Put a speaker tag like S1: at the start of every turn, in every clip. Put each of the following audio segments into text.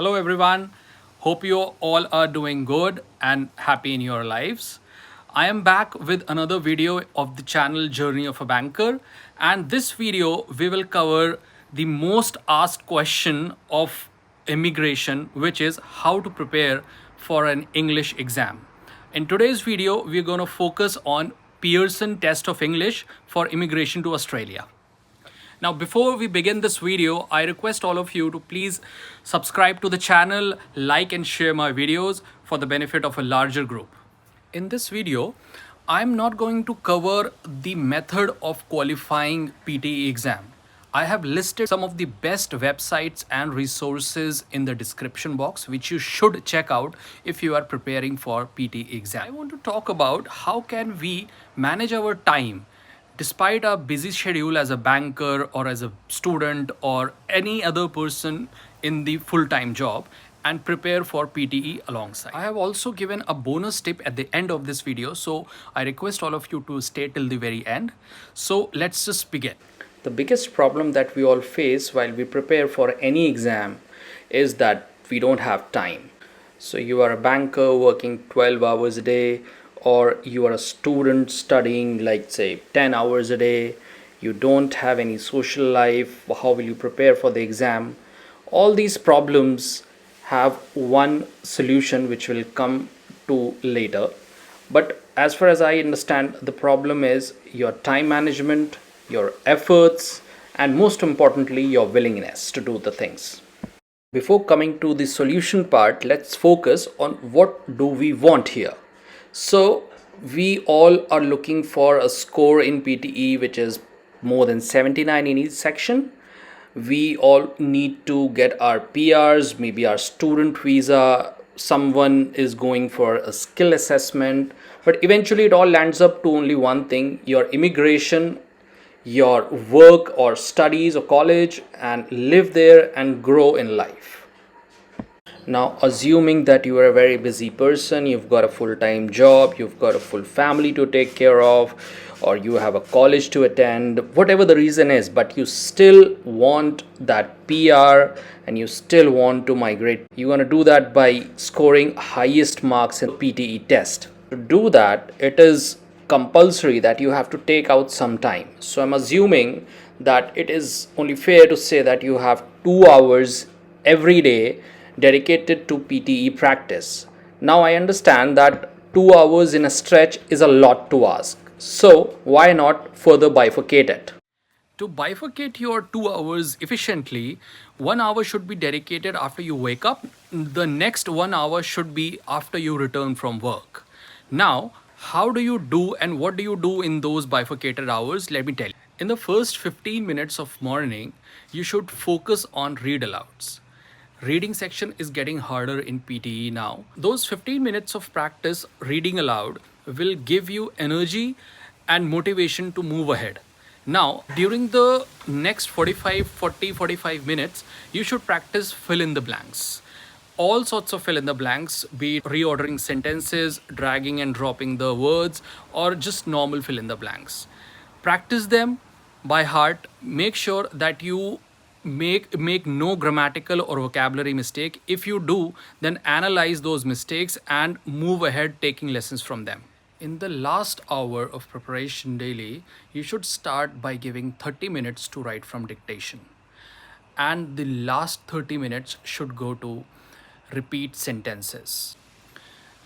S1: Hello, everyone. Hope you all are doing good and happy in your lives. I am back with another video of the channel Journey of a Banker. And this video, we will cover the most asked question of immigration, which is how to prepare for an English exam. In today's video, we're going to focus on Pearson test of English for immigration to Australia. Now, before we begin this video, I request all of you to please subscribe to the channel, like and share my videos for the benefit of a larger group. In this video, I'm not going to cover the method of qualifying PTE exam. I have listed some of the best websites and resources in the description box, which you should check out if you are preparing for PTE exam. I want to talk about how can we manage our time despite our busy schedule as a banker or as a student or any other person in the full-time job and prepare for PTE alongside. I have also given a bonus tip at the end of this video, so I request all of you to stay till the very end. So let's just begin. The biggest problem that we all face while we prepare for any exam is that we don't have time. So you are a banker working 12 hours a day, or you are a student studying like say 10 hours a day, you don't have any social life, how will you prepare for the exam? All these problems have one solution which will come to later, but as far as I understand, the problem is your time management, your efforts, and most importantly your willingness to do the things. Before coming to the solution part, let's focus on what do we want here. So we all are looking for a score in PTE which is more than 79 in each section. We all need to get our PRs, maybe our student visa, someone is going for a skill assessment, but eventually it all lands up to only one thing: your immigration, your work or studies or college, and live there and grow in life. Now, assuming that you are a very busy person, you've got a full-time job, you've got a full family to take care of, or you have a college to attend, whatever the reason is, but you still want that PR and you still want to migrate. You're going to do that by scoring highest marks in PTE test. To do that, it is compulsory that you have to take out some time. So I'm assuming that it is only fair to say that you have 2 hours every day dedicated to PTE practice. Now I understand that 2 hours in a stretch is a lot to ask. So why not further bifurcate it? To bifurcate your 2 hours efficiently, 1 hour should be dedicated after you wake up. The next 1 hour should be after you return from work. Now, how do you do and what do you do in those bifurcated hours? Let me tell you. In the first 15 minutes of morning, you should focus on read alouds. Reading section is getting harder in PTE now. Those 15 minutes of practice reading aloud will give you energy and motivation to move ahead. Now, during the next 45 minutes, you should practice fill in the blanks. All sorts of fill in the blanks, be it reordering sentences, dragging and dropping the words, or just normal fill in the blanks. Practice them by heart. Make sure that you make no grammatical or vocabulary mistake. If you do, then analyze those mistakes and move ahead taking lessons from them. In the last hour of preparation daily, you should start by giving 30 minutes to write from dictation, and the last 30 minutes should go to repeat sentences.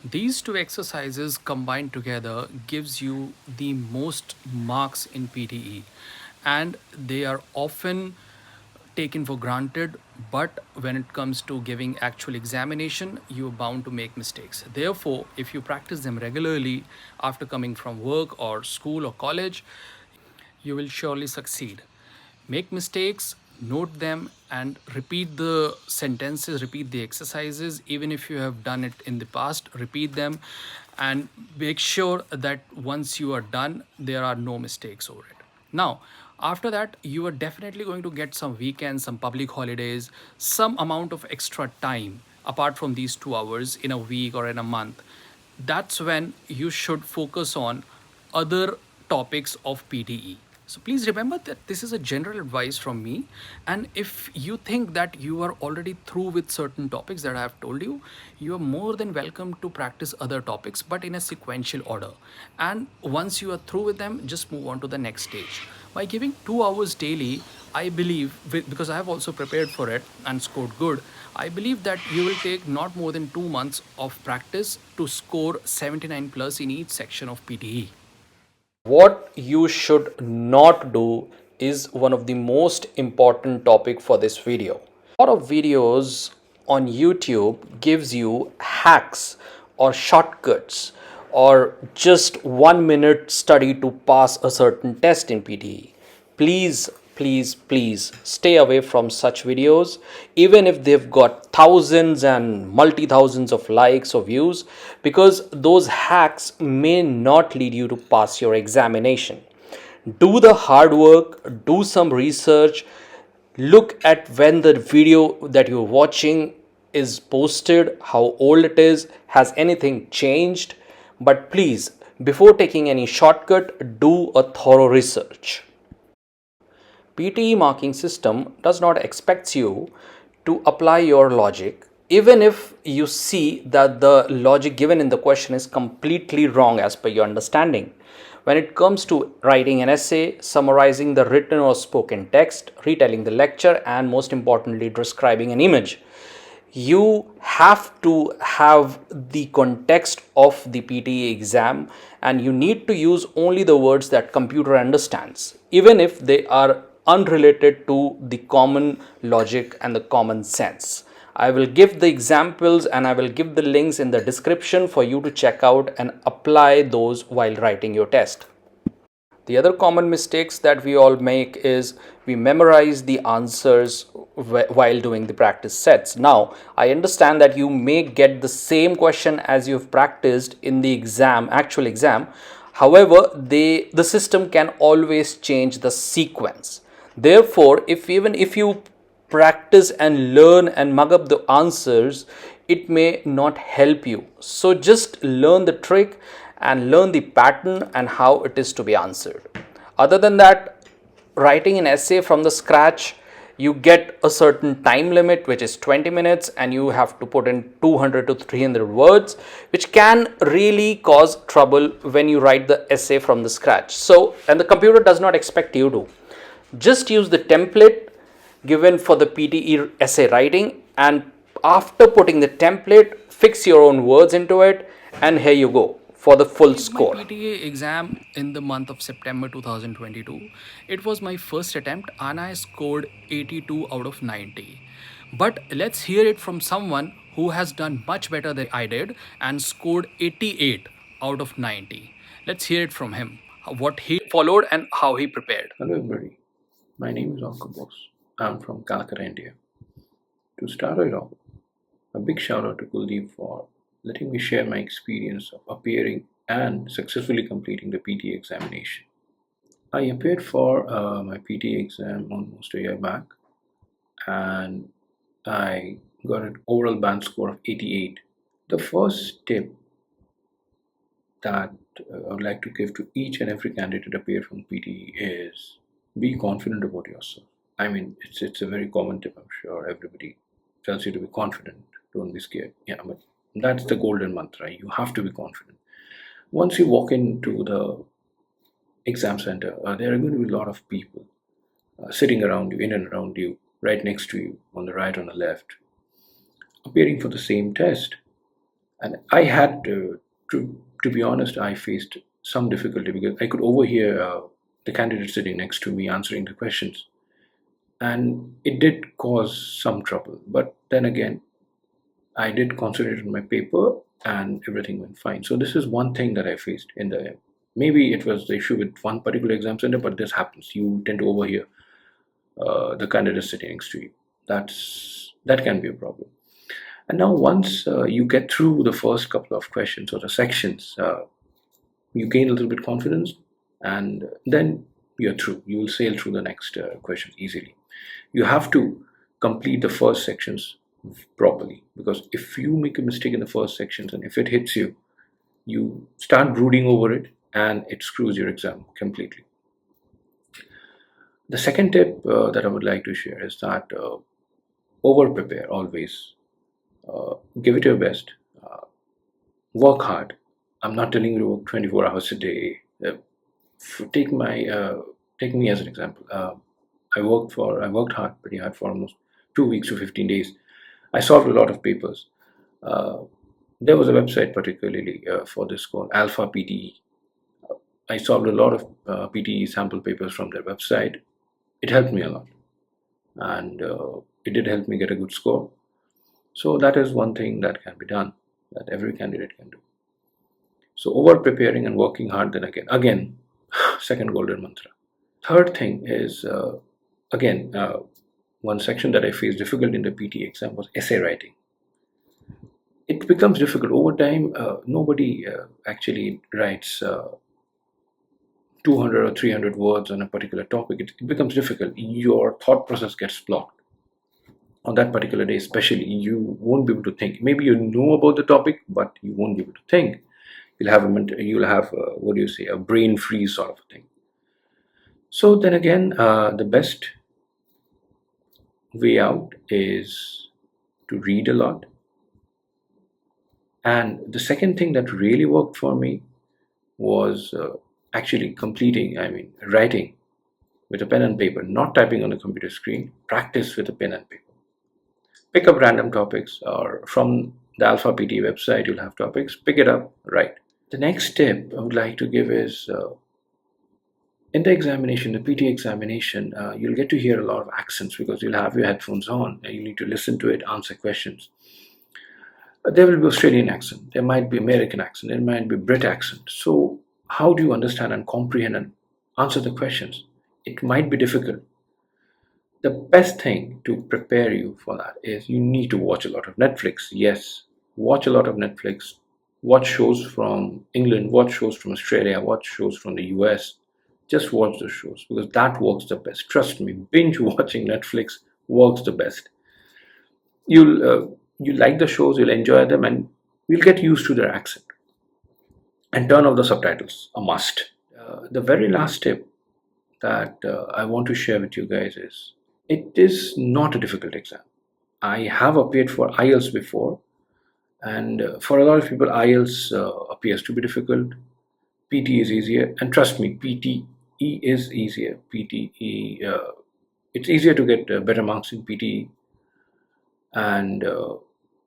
S1: These two exercises combined together gives you the most marks in PTE, and they are often taken for granted, but when it comes to giving actual examination, you are bound to make mistakes. Therefore, if you practice them regularly after coming from work or school or college, you will surely succeed. Make mistakes, note them, and repeat the sentences, repeat the exercises. Even if you have done it in the past, repeat them and make sure that once you are done, there are no mistakes over it. Now, after that, you are definitely going to get some weekends, some public holidays, some amount of extra time apart from these 2 hours in a week or in a month. That's when you should focus on other topics of PTE. So please remember that this is a general advice from me. And if you think that you are already through with certain topics that I have told you, you are more than welcome to practice other topics, but in a sequential order. And once you are through with them, just move on to the next stage. By giving 2 hours daily, I believe, because I have also prepared for it and scored good, I believe that you will take not more than 2 months of practice to score 79 plus in each section of PTE. What you should not do is one of the most important topic for this video. A lot of videos on YouTube gives you hacks or shortcuts or just 1 minute study to pass a certain test in PTE. Please, please stay away from such videos, even if they've got thousands and multi thousands of likes or views, because those hacks may not lead you to pass your examination. Do the hard work, do some research, look at when the video that you're watching is posted, how old it is, has anything changed. But please, before taking any shortcut, do a thorough research. PTE marking system does not expect you to apply your logic even if you see that the logic given in the question is completely wrong as per your understanding. When it comes to writing an essay, summarizing the written or spoken text, retelling the lecture, and most importantly, describing an image, you have to have the context of the PTE exam, and you need to use only the words that computer understands, even if they are unrelated to the common logic and the common sense. I will give the examples and I will give the links in the description for you to check out and apply those while writing your test. The other common mistakes that we all make is we memorize the answers while doing the practice sets. Now, I understand that you may get the same question as you've practiced in the exam, actual exam. However, the system can always change the sequence. Therefore, even if you practice and learn and mug up the answers, it may not help you. So just learn the trick and learn the pattern and how it is to be answered. Other than that, writing an essay from the scratch, you get a certain time limit which is 20 minutes and you have to put in 200 to 300 words, which can really cause trouble when you write the essay from the scratch. So, and the computer does not expect you to. Just use the template given for the PTE essay writing, and after putting the template, fix your own words into it, and here you go for the full score. My PTA exam in the month of September 2022. It was my first attempt and I scored 82 out of 90. But let's hear it from someone who has done much better than I did and scored 88 out of 90. Let's hear it from him, what he followed and how he prepared.
S2: Hello everybody, my name is Uncle Boss. I'm from Calcutta, India. To start it off, a big shout out to Kuldeep for letting me share my experience of appearing and successfully completing the PTE examination. I appeared for my PTE exam almost a year back and I got an overall band score of 88. The first tip that I would like to give to each and every candidate to appear from PTE is be confident about yourself. I mean, it's a very common tip. I'm sure everybody tells you to be confident. Don't be scared. Yeah, but that's the golden mantra. You have to be confident. Once you walk into the exam center, there are going to be a lot of people sitting around you, in and around you, right next to you, on the right, on the left, appearing for the same test. And I had to be honest, I faced some difficulty because I could overhear the candidate sitting next to me answering the questions, and it did cause some trouble. But then again, I did concentrate on my paper, and everything went fine. So this is one thing that I faced in the. Maybe it was the issue with one particular exam center, but this happens. You tend to overhear the candidate sitting next to you. That can be a problem. And now, once you get through the first couple of questions or the sections, you gain a little bit confidence, and then you're through. You will sail through the next questions easily. You have to complete the first sections properly, because if you make a mistake in the first sections and if it hits you, you start brooding over it and it screws your exam completely. The second tip that I would like to share is that over prepare always. Give it your best. Uh, Work hard. I'm not telling you to work 24 hours a day. Take my take me as an example. I worked hard, pretty hard for almost 2 weeks to 15 days. I solved a lot of papers. Uh, there was a website particularly for this called Alpha PTE. I solved a lot of PTE sample papers from their website. It helped me a lot, and it did help me get a good score. So that is one thing that can be done, that every candidate can do. So over preparing and working hard, then again, second golden mantra. Third thing is again one section that I faced difficult in the PT exam was essay writing. It becomes difficult over time. Nobody actually writes 200 or 300 words on a particular topic. It becomes difficult. Your thought process gets blocked on that particular day. Especially, you won't be able to think. Maybe you know about the topic, but you won't be able to think. You'll have what do you say, a brain freeze sort of thing. So then again, the best way out is to read a lot. And the second thing that really worked for me was actually writing with a pen and paper, not typing on a computer screen. Practice with a pen and paper. Pick up random topics, or from the Alpha PT website, you'll have topics. Pick it up, write. The next tip I would like to give is in the examination, the PT examination, you'll get to hear a lot of accents because you'll have your headphones on and you need to listen to it, answer questions. There will be Australian accent, there might be American accent, there might be Brit accent. So, how do you understand and comprehend and answer the questions? It might be difficult. The best thing to prepare you for that is you need to watch a lot of Netflix. Yes, watch a lot of Netflix. Watch shows from England, watch shows from Australia, watch shows from the US. Just watch those shows because that works the best. Trust me, binge watching Netflix works the best. You like the shows, you'll enjoy them, and you'll get used to their accent. And turn off the subtitles, a must. The very last tip that I want to share with you guys is it is not a difficult exam. I have appeared for IELTS before, and for a lot of people, IELTS appears to be difficult. PT is easier, and trust me, PTE is easier. PTE, it's easier to get better marks in PTE, and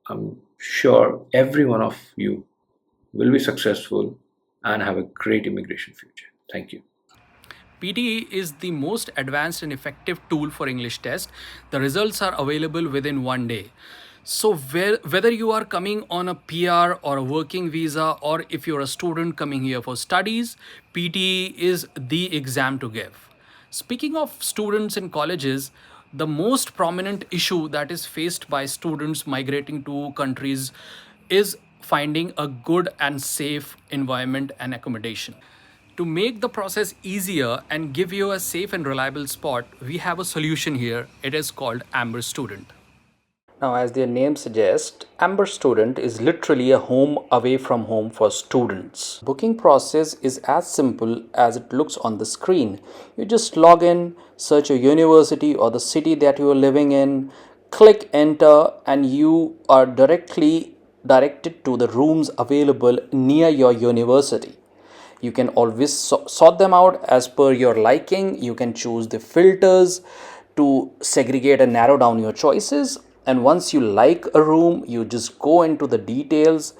S2: I'm sure every one of you will be successful and have a great immigration future. Thank you.
S1: PTE is the most advanced and effective tool for English test. The results are available within one day. So whether you are coming on a PR or a working visa, or if you're a student coming here for studies, PTE is the exam to give. Speaking of students in colleges, the most prominent issue that is faced by students migrating to countries is finding a good and safe environment and accommodation. To make the process easier and give you a safe and reliable spot, we have a solution here. It is called Amber Student. Now, as their name suggests, Amber Student is literally a home away from home for students. Booking process is as simple as it looks on the screen. You just log in, search a university or the city that you are living in, click enter, and you are directly directed to the rooms available near your university. You can always sort them out as per your liking. You can choose the filters to segregate and narrow down your choices. And once you like a room, you just go into the details,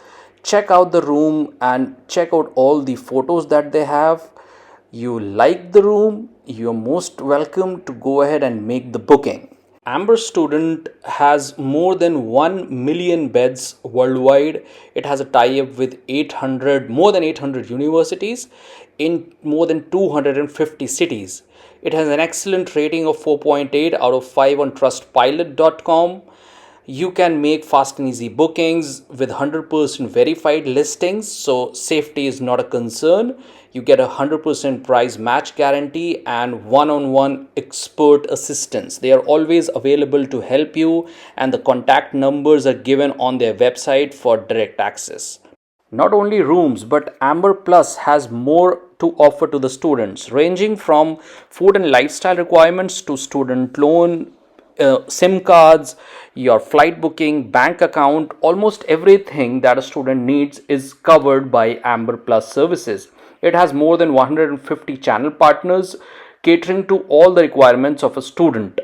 S1: check out the room and check out all the photos that they have. You like the room, you're most welcome to go ahead and make the booking. Amber Student has more than 1 million beds worldwide. It has a tie-up with more than 800 universities in more than 250 cities. It has an excellent rating of 4.8 out of 5 on trustpilot.com. You can make fast and easy bookings with 100% verified listings, so safety is not a concern. You get a 100% price match guarantee and one-on-one expert assistance. They are always available to help you, and the contact numbers are given on their website for direct access. Not only rooms, but Amber Plus has more to offer to the students, ranging from food and lifestyle requirements to student loan, SIM cards, your flight booking, bank account. Almost everything that a student needs is covered by Amber Plus services. It has more than 150 channel partners catering to all the requirements of a student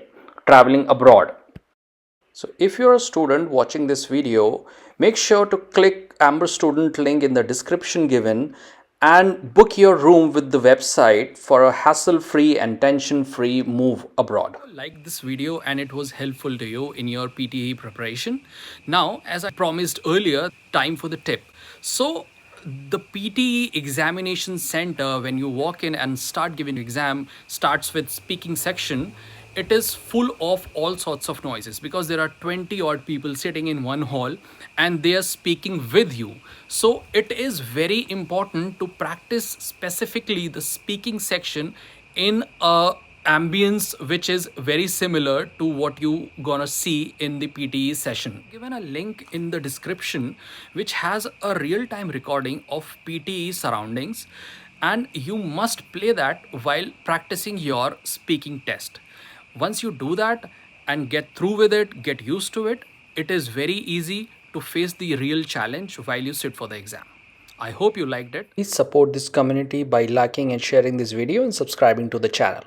S1: traveling abroad. So if you're a student watching this video, make sure to click Amber Student link in the description given and book your room with the website for a hassle-free and tension-free move abroad. Like this video and it was helpful to you in your PTE preparation. Now, as I promised earlier, time for the tip. So the PTE examination center, when you walk in and start giving exam, starts with speaking section. It is full of all sorts of noises because there are 20 odd people sitting in one hall and they are speaking with you. So it is very important to practice specifically the speaking section in a ambience which is very similar to what you gonna see in the PTE session. Given a link in the description which has a real-time recording of PTE surroundings, and you must play that while practicing your speaking test. Once you do that and get through with it, get used to it, it is very easy to face the real challenge while you sit for the exam. I hope you liked it. Please support this community by liking and sharing this video and subscribing to the channel.